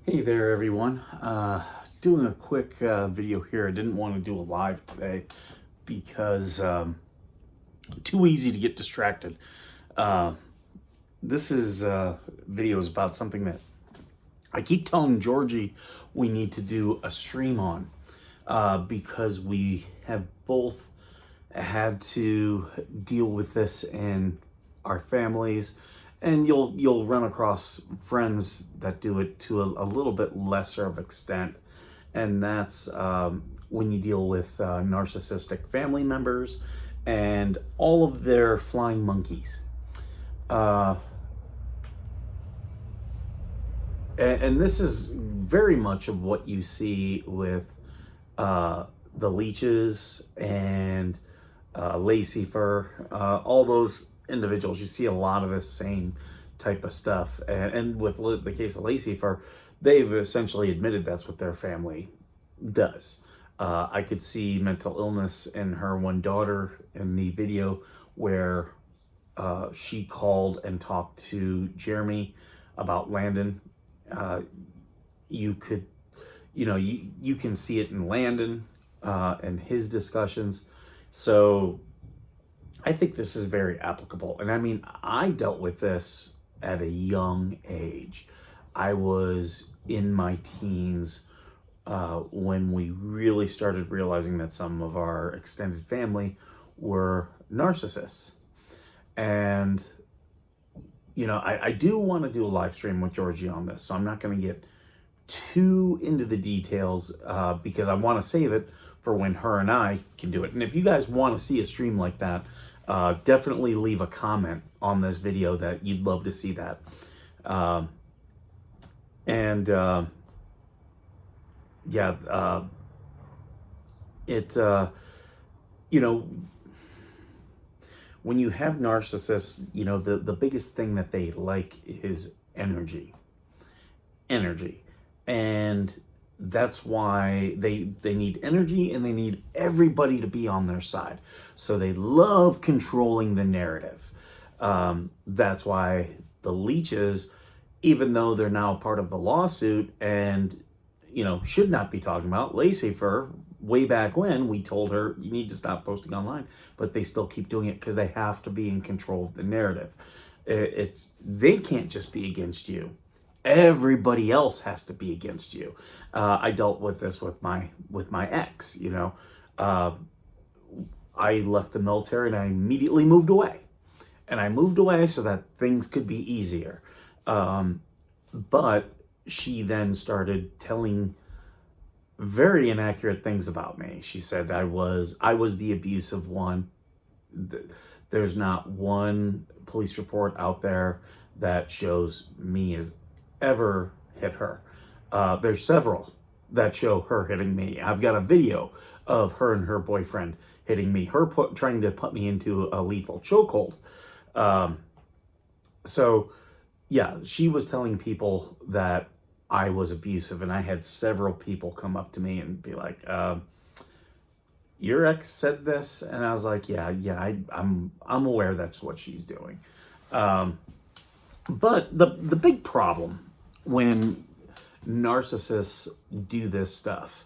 Hey there, everyone. Doing a quick video here. I didn't want to do a live today because too easy to get distracted. Uh, this is videos about something that I keep telling Georgie we need to do a stream on because we have both had to deal with this in our families, and you'll run across friends that do it to a little bit lesser of extent, and that's when you deal with narcissistic family members and all of their flying monkeys. Uh, and this is very much of what you see with the leeches and Lacy Fur, all those individuals. You see a lot of the same type of stuff. And with the case of Lacy Fur, they've essentially admitted that's what their family does. I could see mental illness in her one daughter in the video where she called and talked to Jeremy about Landon. You could, you can see it in Landon and his discussions. So I think this is very applicable. And I mean, I dealt with this at a young age. I was in my teens when we really started realizing that some of our extended family were narcissists. And, I do want to do a live stream with Georgie on this, so I'm not going to get too into the details because I want to save it for when her and I can do it. And if you guys want to see a stream like that, definitely leave a comment on this video that you'd love to see that. When you have narcissists, the biggest thing that they like is energy. And that's why they need energy, and they need everybody to be on their side. So they love controlling the narrative. That's why the leeches, even though they're now part of the lawsuit and, should not be talking about Lacy Fur, way back when we told her you need to stop posting online, but they still keep doing it because they have to be in control of the narrative. They can't just be against you. Everybody else has to be against you. I dealt with this with my ex. I left the military and I immediately moved away. And I moved away so that things could be easier. But she then started telling very inaccurate things about me. She said I was the abusive one. There's not one police report out there that shows me as ever hit her. There's several that show her hitting me. I've got a video of her and her boyfriend hitting me, trying to put me into a lethal chokehold. So yeah, she was telling people that I was abusive, and I had several people come up to me and be like, your ex said this? And I was like, yeah, I'm aware that's what she's doing. But the big problem when narcissists do this stuff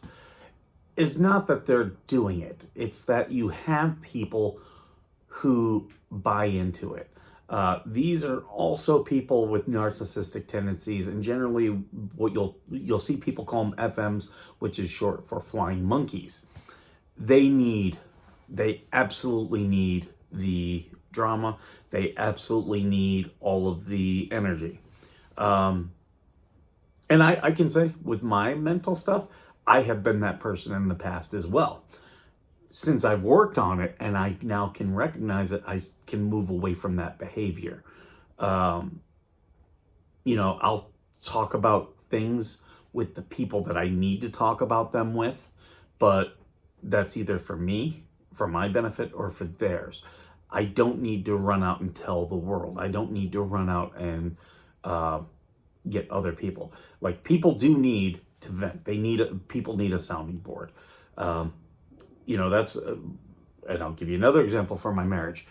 is not that they're doing it. It's that you have people who buy into it. These are also people with narcissistic tendencies, and generally what you'll see people call them FMs, which is short for flying monkeys. They absolutely need the drama. They absolutely need all of the energy. And I can say with my mental stuff, I have been that person in the past as well. Since I've worked on it and I now can recognize it, I can move away from that behavior. I'll talk about things with the people that I need to talk about them with, but that's either for me, for my benefit, or for theirs. I don't need to run out and tell the world. I don't need to run out and get other people. Like, people do need to vent. People need a sounding board. And I'll give you another example for my marriage.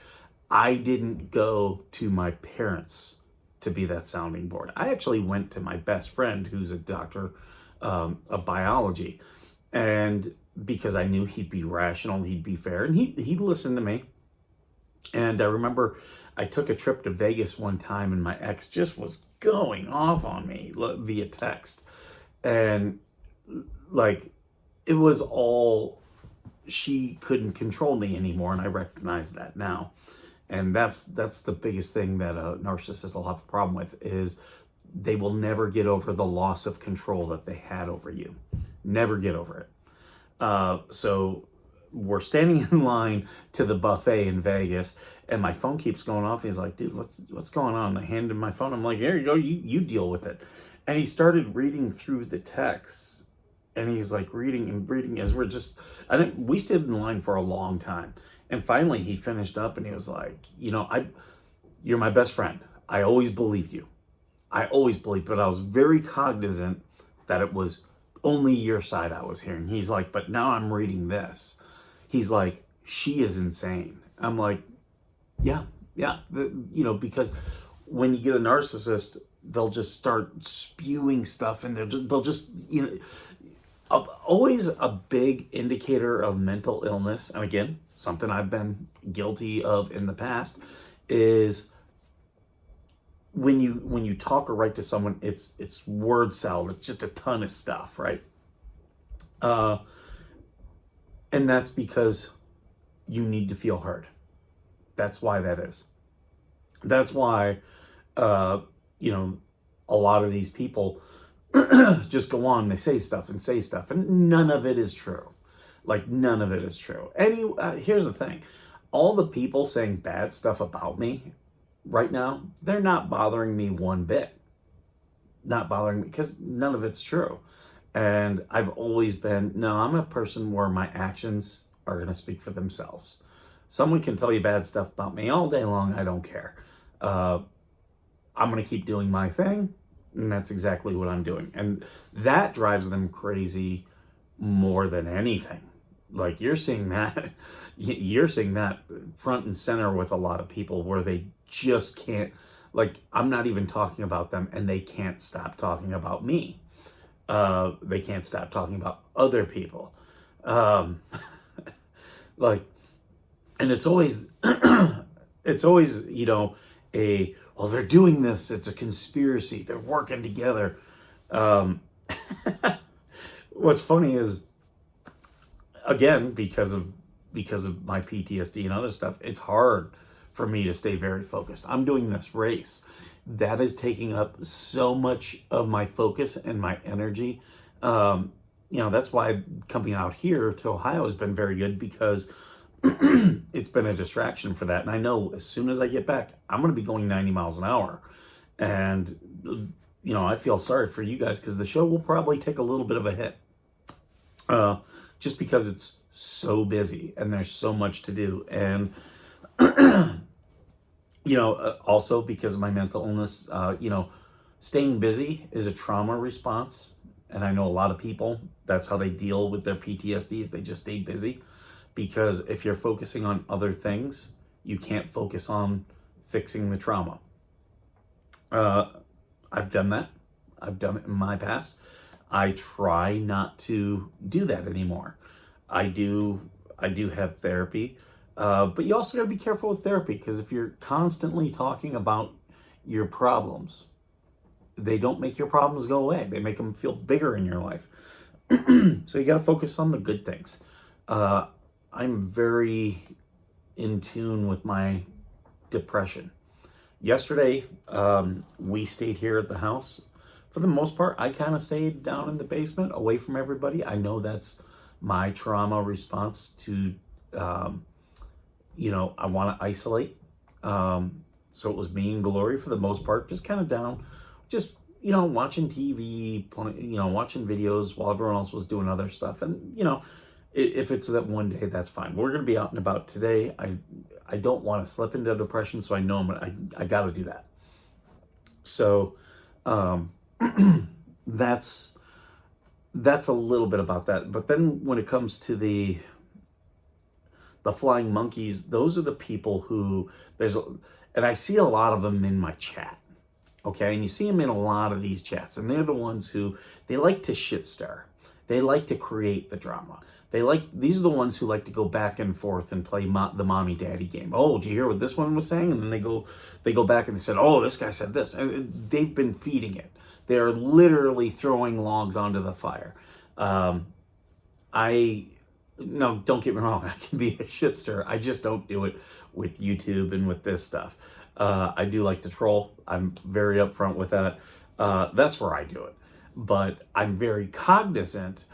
I didn't go to my parents to be that sounding board. I actually went to my best friend, who's a doctor of biology, and because I knew he'd be rational, he'd be fair, and he'd listen to me. And I remember I took a trip to Vegas one time, and my ex just was going off on me via text, and like it was all, she couldn't control me anymore, and I recognize that now. And that's the biggest thing that a narcissist will have a problem with, is they will never get over the loss of control that they had over you. Never get over it. So we're standing in line to the buffet in Vegas, and my phone keeps going off. He's like, dude, what's going on? I handed him my phone. I'm like, here you go, you deal with it. And he started reading through the text, and he's like reading and reading as we stood in line for a long time. And finally he finished up, and he was like, you're my best friend. I always believed you. I always believed, but I was very cognizant that it was only your side I was hearing. He's like, but now I'm reading this. He's like, she is insane. I'm like, yeah. Because when you get a narcissist, they'll just start spewing stuff, and they'll just always a big indicator of mental illness, and again, something I've been guilty of in the past, is when you talk or write to someone, it's word salad. It's just a ton of stuff, right? And that's because you need to feel heard. That's why that is. That's why, a lot of these people just go on, they say stuff, and none of it is true. Like, none of it is true. Here's the thing. All the people saying bad stuff about me right now, they're not bothering me one bit. Not bothering me, because none of it's true. And I've always been, I'm a person where my actions are going to speak for themselves. Someone can tell you bad stuff about me all day long. I don't care. I'm going to keep doing my thing. And that's exactly what I'm doing. And that drives them crazy more than anything. Like, you're seeing that front and center with a lot of people, where they just can't, like, I'm not even talking about them, and they can't stop talking about me. They can't stop talking about other people. Like, and it's always, well, they're doing this. It's a conspiracy. They're working together. What's funny is, again, because of my PTSD and other stuff, it's hard for me to stay very focused. I'm doing this race. That is taking up so much of my focus and my energy. That's why coming out here to Ohio has been very good, because it's been a distraction for that. And I know as soon as I get back, I'm going to be going 90 miles an hour. And, I feel sorry for you guys, because the show will probably take a little bit of a hit. Just because it's so busy and there's so much to do. And, also because of my mental illness, staying busy is a trauma response. And I know a lot of people, that's how they deal with their PTSDs. They just stay busy. Because if you're focusing on other things, you can't focus on fixing the trauma. I've done that. I've done it in my past. I try not to do that anymore. I do have therapy, but you also got to be careful with therapy, because if you're constantly talking about your problems, they don't make your problems go away. They make them feel bigger in your life. So you got to focus on the good things. I'm very in tune with my depression. Yesterday, we stayed here at the house. For the most part, I kind of stayed down in the basement, away from everybody. I know that's my trauma response to, I want to isolate. So it was me and Glory for the most part, just kind of down, just, watching TV, watching videos while everyone else was doing other stuff. And, if it's that one day, that's fine. We're going to be out and about today. I don't want to slip into depression, so I know I got to do that. So, that's a little bit about that. But then when it comes to the flying monkeys, those are the people who and I see a lot of them in my chat. Okay, and you see them in a lot of these chats, and they're the ones who, they like to shit stir. They like to create the drama. These are the ones who like to go back and forth and play the mommy daddy game. Oh, did you hear what this one was saying? And then they go back and they said, oh, this guy said this. And they've been feeding it. They're literally throwing logs onto the fire. No, don't get me wrong. I can be a shit stir. I just don't do it with YouTube and with this stuff. I do like to troll. I'm very upfront with that. That's where I do it. But I'm very cognizant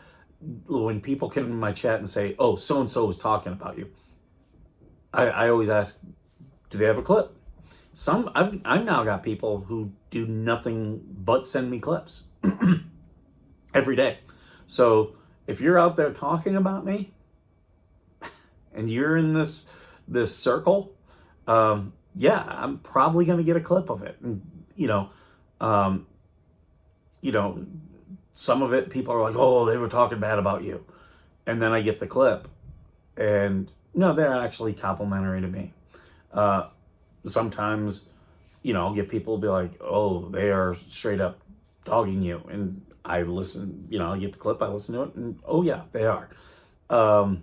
when people come in my chat and say, oh, so-and-so was talking about you. I always ask, do they have a clip? I've now got people who do nothing but send me clips every day. So if you're out there talking about me and you're in this circle, yeah, I'm probably going to get a clip of it. And, some of it, people are like, oh, they were talking bad about you. And then I get the clip and no, they're actually complimentary to me. Sometimes, I'll get people to be like, oh, they are straight up dogging you. And I listen, I get the clip, I listen to it, and oh yeah, they are. And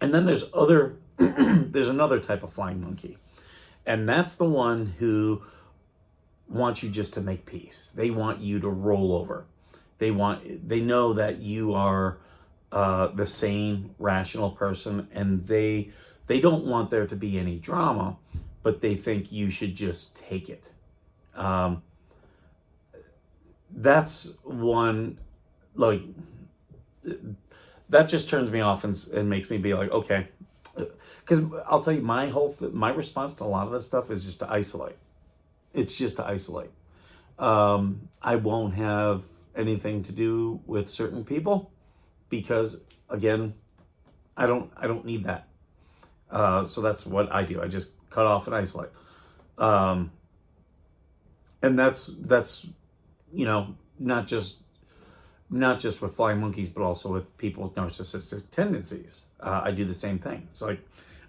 then there's there's another type of flying monkey. And that's the one who wants you just to make peace. They want you to roll over. They know that you are the sane, rational person, and they don't want there to be any drama, but they think you should just take it. That's one, like, that just turns me off and makes me be like, okay. Because I'll tell you, my response to a lot of this stuff is just to isolate. It's just to isolate. I won't have anything to do with certain people because, again, I don't need that. So that's what I do. I just cut off and isolate. And that's not just with flying monkeys, but also with people with narcissistic tendencies. I do the same thing. It's like,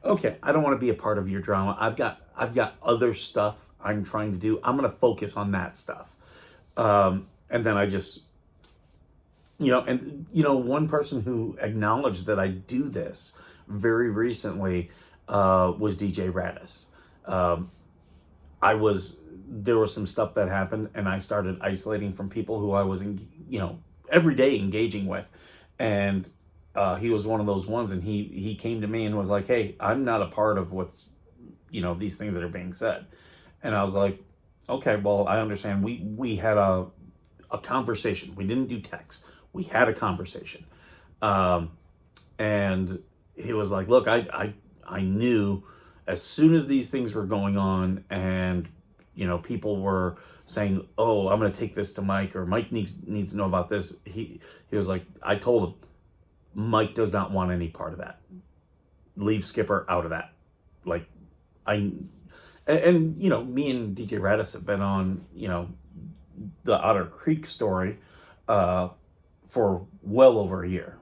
okay, I don't want to be a part of your drama. I've got other stuff I'm trying to do. I'm going to focus on that stuff. And then I just, one person who acknowledged that I do this very recently was DJ Radis. There was some stuff that happened, and I started isolating from people who I was, every day engaging with. And he was one of those ones, and he came to me and was like, hey, I'm not a part of what's, these things that are being said. And I was like, okay, well, I understand. We had a conversation. We didn't do text. We had a conversation. And he was like, look, I knew as soon as these things were going on and, people were saying, oh, I'm going to take this to Mike, or Mike needs to know about this. He was like, I told him, Mike does not want any part of that. Leave Skipper out of that. Like, me and DJ Radis have been on, the Otter Creek story for well over a year.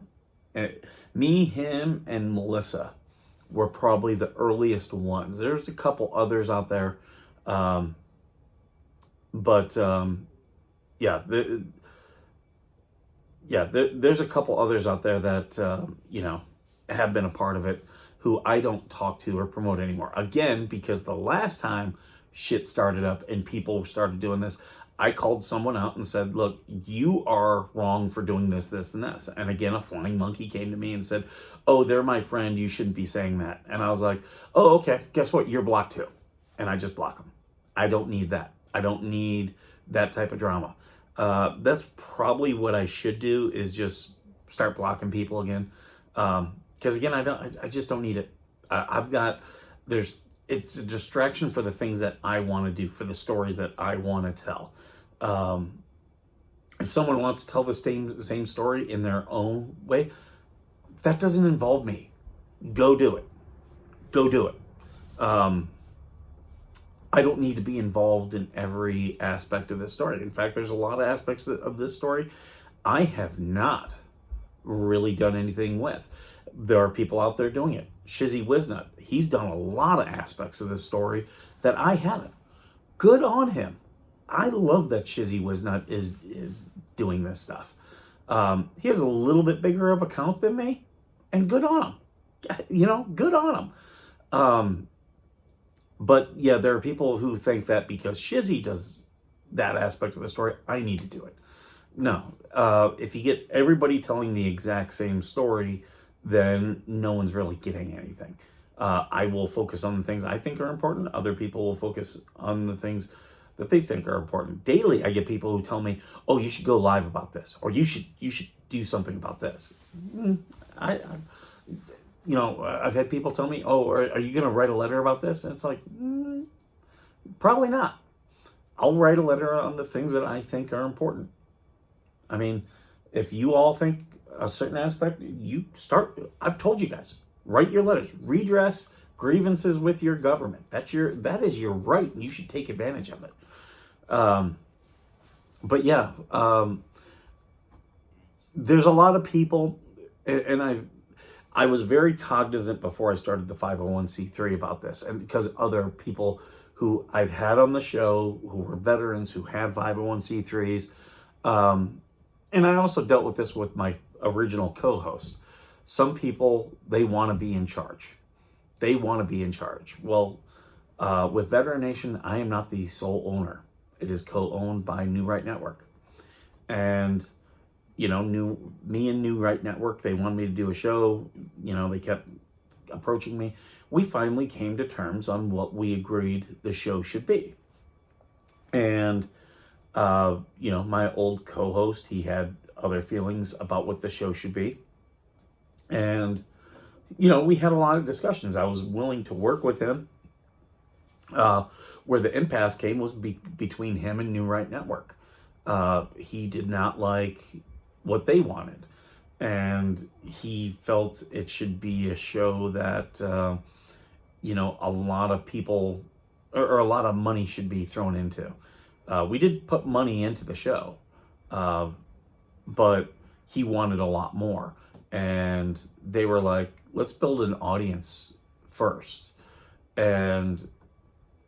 Me, him, and Melissa were probably the earliest ones. There's a couple others out there. There's a couple others out there that, have been a part of it who I don't talk to or promote anymore. Again, because the last time shit started up and people started doing this, I called someone out and said, look, you are wrong for doing this, this, and this. And again, a flying monkey came to me and said, oh, they're my friend. You shouldn't be saying that. And I was like, oh, okay. Guess what? You're blocked too. And I just block them. I don't need that. I don't need that type of drama. That's probably what I should do, is just start blocking people again. Because again, I just don't need it. It's a distraction for the things that I want to do, for the stories that I want to tell. If someone wants to tell the same story in their own way, that doesn't involve me. Go do it. Go do it. I don't need to be involved in every aspect of this story. In fact, there's a lot of aspects of this story I have not really done anything with. There are people out there doing it. Shizzy Wisnut, he's done a lot of aspects of this story that I haven't. Good on him. I love that Shizzy was not is doing this stuff. He has a little bit bigger of account than me, and good on him. Good on him. But yeah, there are people who think that because Shizzy does that aspect of the story, I need to do it. No. If you get everybody telling the exact same story, then no one's really getting anything. I will focus on the things I think are important. Other people will focus on the things that they think are important. Daily, I get people who tell me, "Oh, you should go live about this," or "You should do something about this." I've had people tell me, "Oh, are you going to write a letter about this?" And it's like, probably not. I'll write a letter on the things that I think are important. I mean, if you all think a certain aspect, you start. I've told you guys, write your letters, redress grievances with your government. That is your right, and you should take advantage of it. But yeah, there's a lot of people, and I was very cognizant before I started the 501c3 about this, and because other people who I've had on the show who were veterans who had 501c3s, and I also dealt with this with my original co-host. Some people, they want to be in charge. They want to be in charge. Well, with Veteran Nation, I am not the sole owner. It is co-owned by New Right Network. And, me and New Right Network, they wanted me to do a show. They kept approaching me. We finally came to terms on what we agreed the show should be. And, my old co-host, he had other feelings about what the show should be. And, we had a lot of discussions. I was willing to work with him. Where the impasse came was between him and New Right Network. He did not like what they wanted. And he felt it should be a show that, a lot of people or a lot of money should be thrown into. We did put money into the show, but he wanted a lot more. And they were like, let's build an audience first. And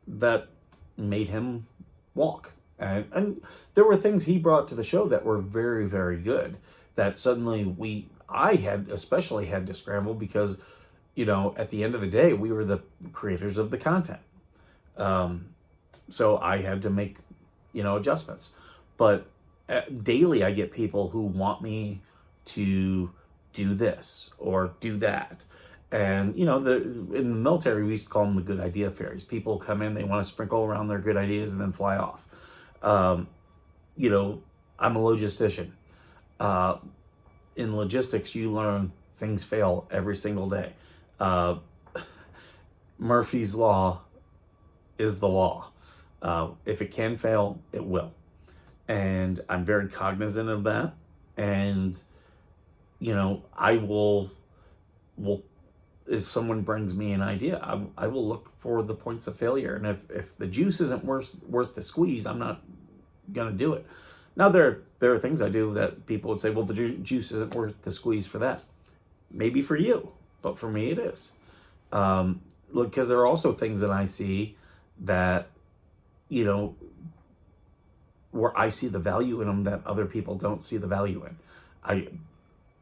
that made him walk. And there were things he brought to the show that were very, very good, that suddenly I especially had to scramble because, at the end of the day, we were the creators of the content. So I had to make, adjustments. But daily I get people who want me to do this or do that. And, in the military, we used to call them the good idea fairies. People come in, they want to sprinkle around their good ideas and then fly off. I'm a logistician. In logistics, you learn things fail every single day. Murphy's Law is the law. If it can fail, it will. And I'm very cognizant of that. And, I will if someone brings me an idea, I will look for the points of failure. And if the juice isn't worth the squeeze, I'm not going to do it. Now, there are things I do that people would say, well, the juice isn't worth the squeeze for that. Maybe for you, but for me it is. Look, because there are also things that I see that, where I see the value in them that other people don't see the value in.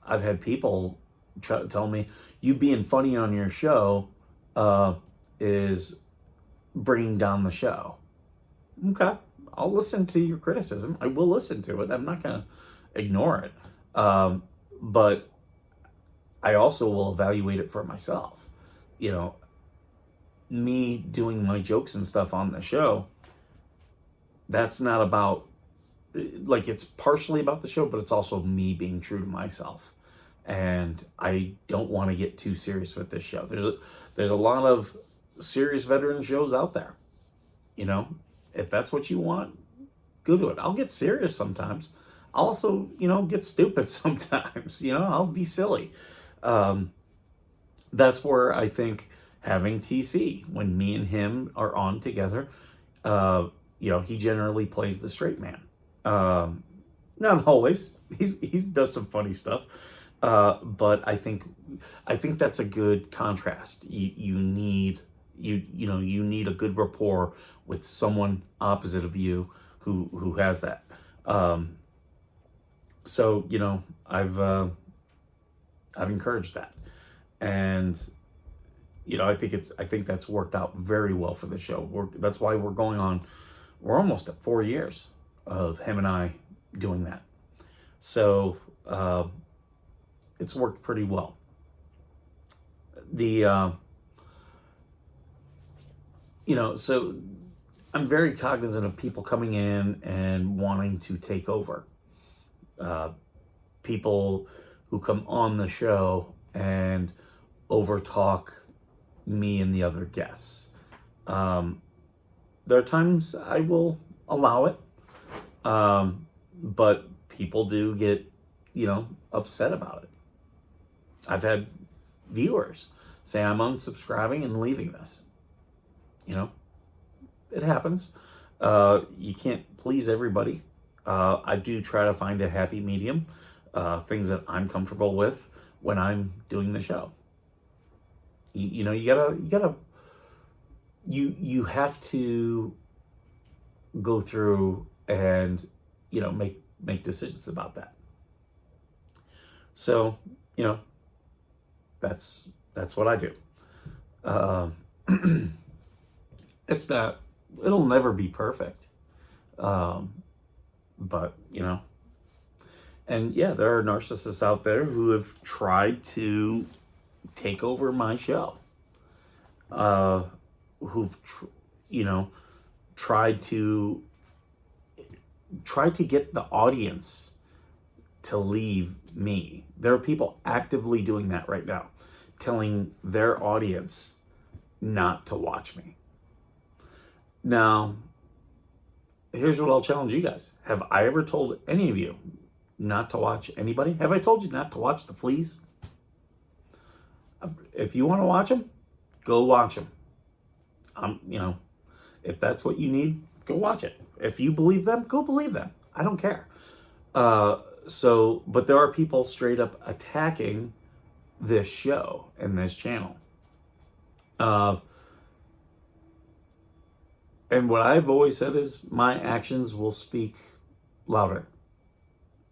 I've had people tell me, you being funny on your show is bringing down the show. Okay, I'll listen to your criticism. I will listen to it. I'm not going to ignore it. But I also will evaluate it for myself. Me doing my jokes and stuff on the show, that's not about, it's partially about the show, but it's also me being true to myself. And I don't want to get too serious with this show. There's a lot of serious veteran shows out there. If that's what you want, go to it. I'll get serious sometimes. I'll also, get stupid sometimes. I'll be silly. That's where I think having TC, when me and him are on together, he generally plays the straight man. Not always. He does some funny stuff. But I think that's a good contrast. You need a good rapport with someone opposite of you who has that. So you know, I've encouraged that, and you know, I think that's worked out very well for the show. That's why we're almost at 4 years of him and I doing that. So it's worked pretty well. The you know, so I'm very cognizant of people coming in and wanting to take over. People who come on the show and overtalk me and the other guests. There are times I will allow it, but people do get, you know, upset about it. I've had viewers say I'm unsubscribing and leaving this. You know, it happens. You can't please everybody. I do try to find a happy medium, things that I'm comfortable with when I'm doing the show. You know, you have to go through and, you know, make decisions about that. So, you know, that's what I do. It'll never be perfect. But, you know, and yeah, there are narcissists out there who have tried to take over my show. You know, tried to get the audience to leave me. There are people actively doing that right now, telling their audience not to watch me. Now, here's what I'll challenge you guys. Have I ever told any of you not to watch anybody? Have I told you not to watch the fleas? If you want to watch them, go watch them. You know, if that's what you need, go watch it. If you believe them, go believe them. I don't care. But there are people straight up attacking this show and this channel. And what I've always said is my actions will speak louder.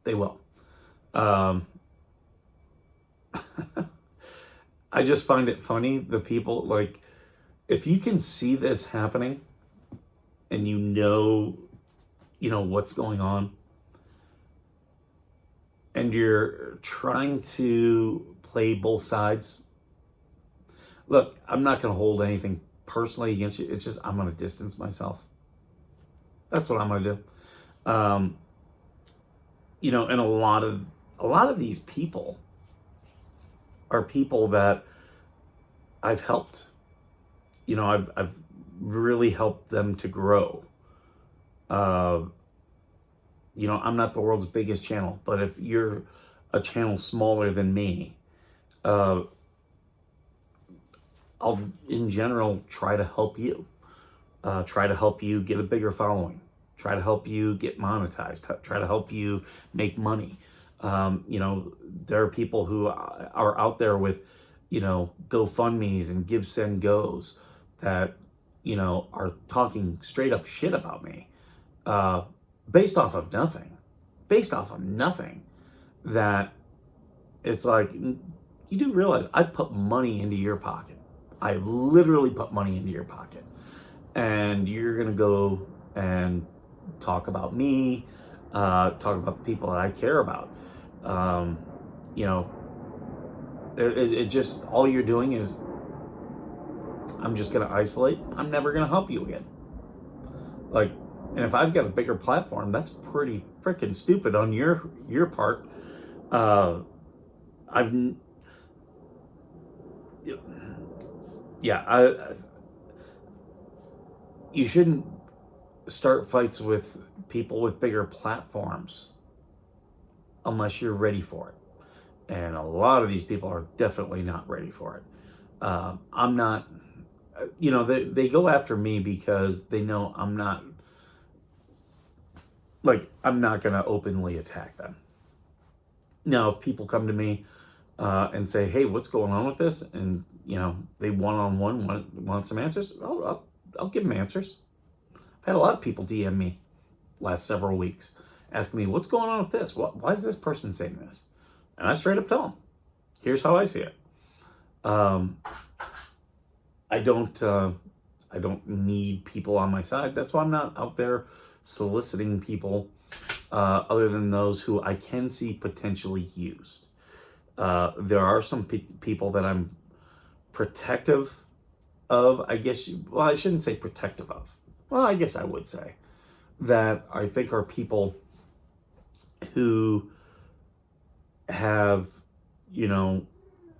They will. I just find it funny, the people, like, if you can see this happening and you know what's going on, and you're trying to play both sides. Look, I'm not going to hold anything personally against you. It's just I'm going to distance myself. That's what I'm going to do. You know, and a lot of these people are people that I've helped. You know, I've really helped them to grow. You know, I'm not the world's biggest channel, but if you're a channel smaller than me, I'll, in general, try to help you. Try to help you get a bigger following. Try to help you get monetized. Try to help you make money. You know, there are people who are out there with, you know, GoFundMes and Give, Send, Goes that, you know, are talking straight up shit about me. Based off of nothing, that it's like, you do realize I've put money into your pocket. I've literally put money into your pocket, and you're going to go and talk about me, talk about the people that I care about. You know, it just, all you're doing is, I'm just going to isolate. I'm never going to help you again. Like, and if I've got a bigger platform, that's pretty freaking stupid on your part. You shouldn't start fights with people with bigger platforms unless you're ready for it. And a lot of these people are definitely not ready for it. I'm not, you know, they go after me because they know I'm not going to openly attack them. Now, if people come to me and say, hey, what's going on with this? And, you know, they one-on-one want some answers, I'll give them answers. I've had a lot of people DM me last several weeks, asking me, what's going on with this? Why is this person saying this? And I straight up tell them, here's how I see it. I don't need people on my side. That's why I'm not out there soliciting people other than those who I can see potentially used. There are some people that I'm protective of, I guess. Well, I shouldn't say protective of. Well, I guess I would say that I think are people who have,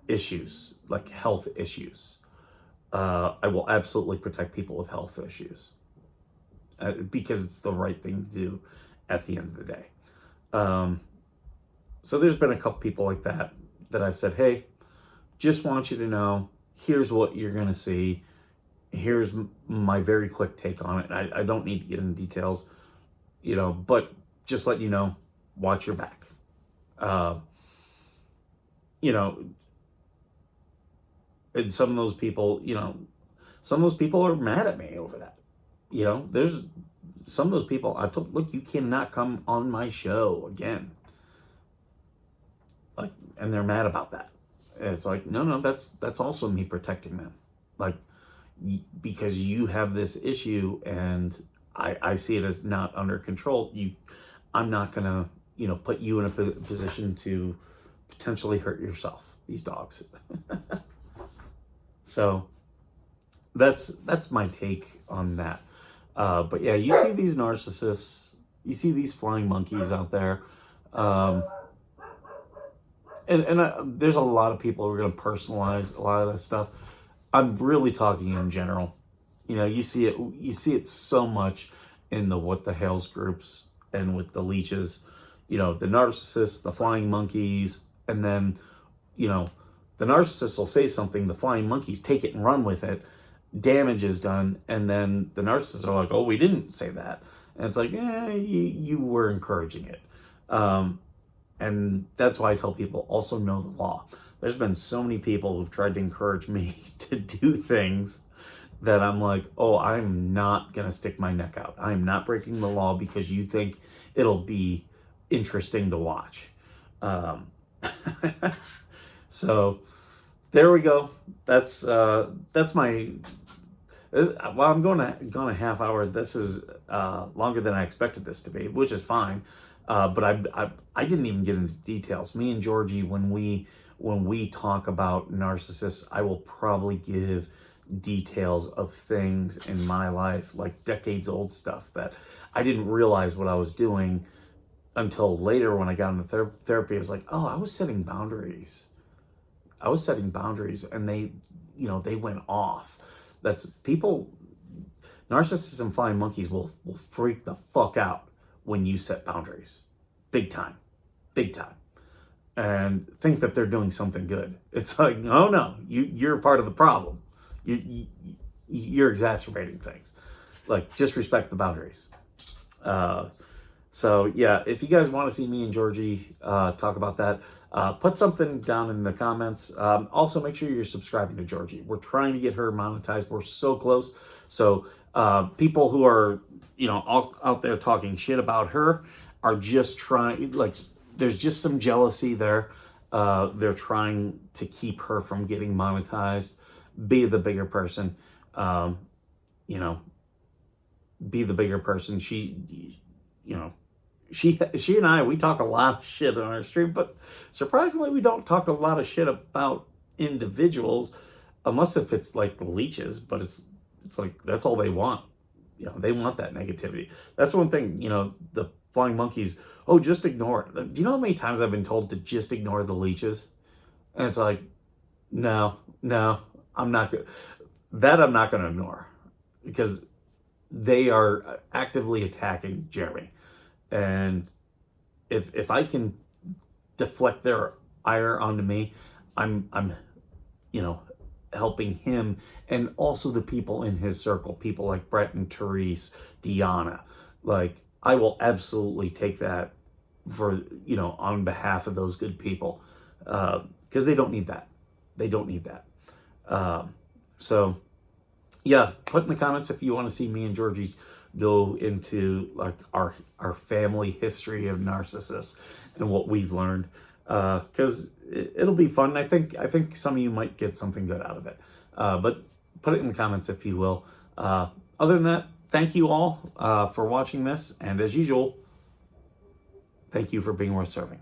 issues, like health issues. I will absolutely protect people with health issues because it's the right thing to do at the end of the day. So there's been a couple people like that I've said, hey, just want you to know, here's what you're going to see. Here's my very quick take on it. I don't need to get into details, but just let you know, watch your back. And some of those people, are mad at me over that. There's some of those people I've told, look, you cannot come on my show again. Like, and they're mad about that. And it's like, no, that's also me protecting them. Like, because you have this issue and I see it as not under control. I'm not gonna, put you in a position to potentially hurt yourself. These dogs. So that's my take on that. But yeah, you see these narcissists, you see these flying monkeys out there. And there's a lot of people who are going to personalize a lot of this stuff. I'm really talking in general. You see it so much in the what the hells groups and with the leeches, the narcissists, the flying monkeys, and then, the narcissists will say something, the flying monkeys take it and run with it, damage is done, and then the narcissists are like, oh, we didn't say that. And it's like, you were encouraging it. And that's why I tell people, also know the law. There's been so many people who've tried to encourage me to do things that I'm like, oh, I'm not going to stick my neck out. I'm not breaking the law because you think it'll be interesting to watch. So there we go. That's my, well, I'm going a half hour. This is longer than I expected this to be, which is fine. But I didn't even get into details. Me and Georgie, when we talk about narcissists, I will probably give details of things in my life, like decades old stuff that I didn't realize what I was doing until later when I got into therapy. I was like, oh, I was setting boundaries, and they went off. That's people, narcissists and flying monkeys will freak the fuck out when you set boundaries. Big time, and think that they're doing something good. It's like, oh no, you're part of the problem. You're exacerbating things. Like, just respect the boundaries. So yeah, if you guys want to see me and Georgie talk about that, put something down in the comments. Also, make sure you're subscribing to Georgie. We're trying to get her monetized. We're so close. So people who are, all out there talking shit about her are just trying, like, there's just some jealousy there. They're trying to keep her from getting monetized. Be the bigger person. Be the bigger person. She and I, we talk a lot of shit on our stream, but surprisingly, we don't talk a lot of shit about individuals, unless if it's like the leeches, but it's like, that's all they want. They want that negativity. That's one thing, the flying monkeys, oh, just ignore it. Do you know how many times I've been told to just ignore the leeches? And it's like, no, I'm not good. That I'm not going to ignore, because they are actively attacking Jeremy. And if I can deflect their ire onto me, I'm helping him, and also the people in his circle, people like Brett and Therese, Deanna. Like, I will absolutely take that for, on behalf of those good people, because they don't need that. So yeah, put in the comments if you want to see me and Georgie go into like our family history of narcissists and what we've learned, because it'll be fun. I think some of you might get something good out of it. But put it in the comments if you will. Other than that, thank you all for watching this, and as usual, thank you for being worth serving.